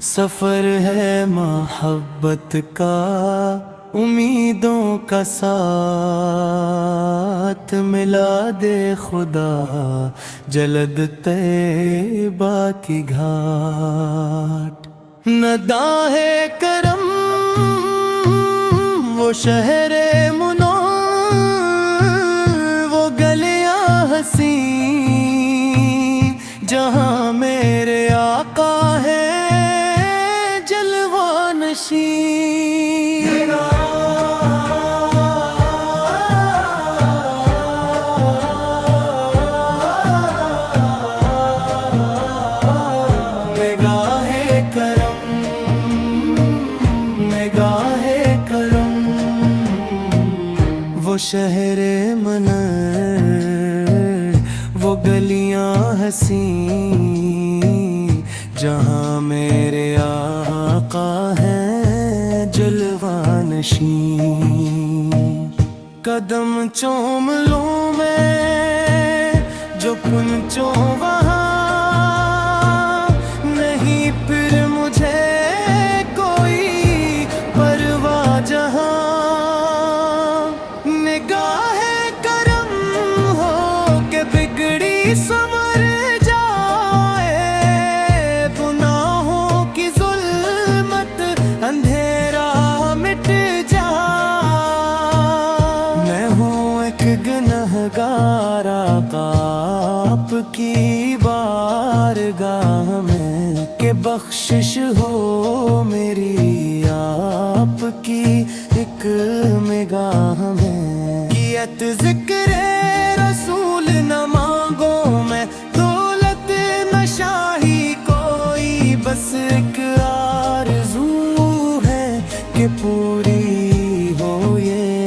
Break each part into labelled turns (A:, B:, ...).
A: سفر ہے محبت کا، امیدوں کا ساتھ ملا دے خدا جلد طیبہ کی گھاٹ۔ نداں ہے کرم وہ شہر منور، وہ گلیاں حسین جہاں میرے آقا ہے جلوہ نشین۔ نگاہ کرم نگاہ کرم وہ شہر منور، وہ گلیاں حسین جہاں میرے آقا ہے جلوہ نشین۔ قدم چوم لوں میں جو پنچوں وہاں، نہیں پھر مجھے کوئی پرواہ جہاں۔ نگاہ کرم ہو کہ بگڑی سنور جائے، گناہوں کی ظلمت اندھیرا مٹ جائے۔ میں ہوں ایک گنہگار آقا آپ کی بارگاہ میں، کہ بخشش ہو میری آپ کی ایک نگاہ میں۔ کیت ذکر رسول نہ مانگو میں دولت نہ شاہی کوئی، بس ایک آرزو ہے کہ پوری ہو یہ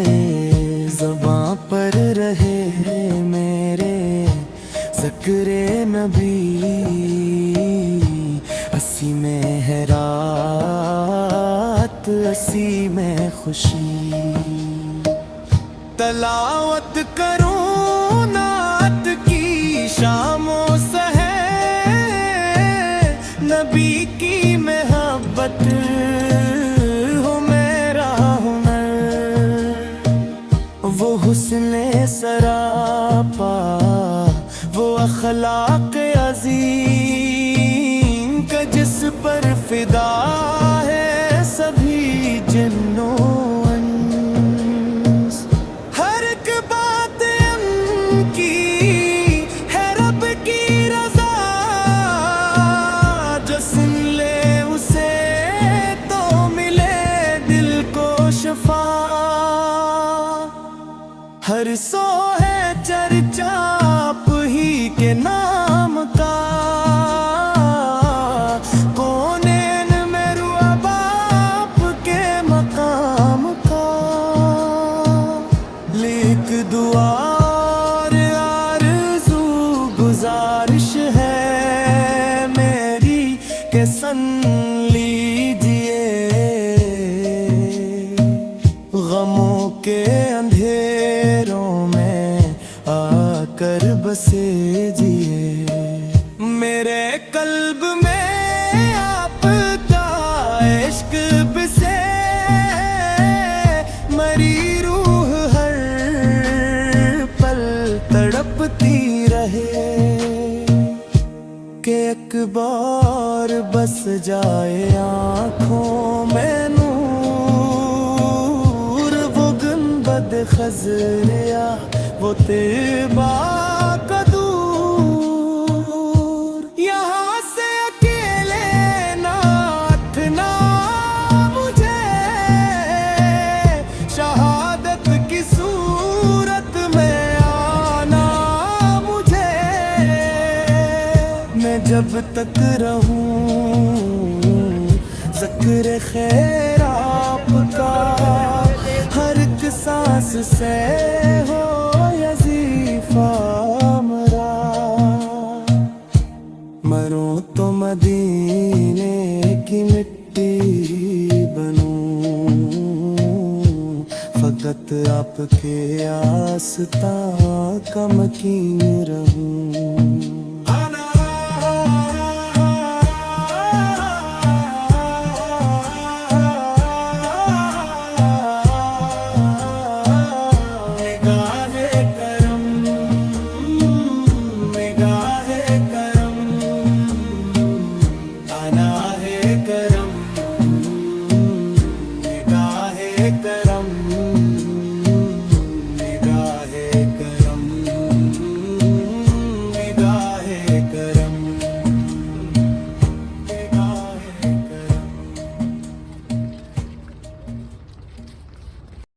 A: زباں پر رہے میرے ذکر نبی۔ اسی میں ہے رات اسی میں خوشی، تلاوت کروں نعت کی شام و سحر، نبی کی محبت ہو میرا ہنر۔ وہ حسن سراپا، وہ اخلاق عظیم کا جس پر فدا ہے سبھی جنوں انس۔ ہر ایک بات ان کی ہے رب کی رضا، جو سن لے اسے تو ملے دل کو شفا۔ ہر سو ہے چرچا آپ ہی کے نام کا، کونین میں رعب آپ کے مقام کا۔ لیک دعا اور آرزو گزارش ہے میری کہ سن لیجئے غموں کے اندھیروں میں آ کر بسیجئے۔ میرے قلب میں آپ کا عشق بسے، مری روح ہر پل تڑپتی رہے، کہ ایک بار بس جائے آنکھوں میں نور، وہ گنبد خضریا وہ طیبہ کا دور۔ یہاں سے اکیلے ناتھ نہ مجھے، شہادت کی صورت میں آنا مجھے۔ میں جب تک رہوں ذکر خیر آپ کا، ہر ایک سانس سے ہو وظیفہ مرا۔ مروں تو مدینے کی مٹی بنوں، فقط آپ کے آستاں کا مکین رہوں۔ کر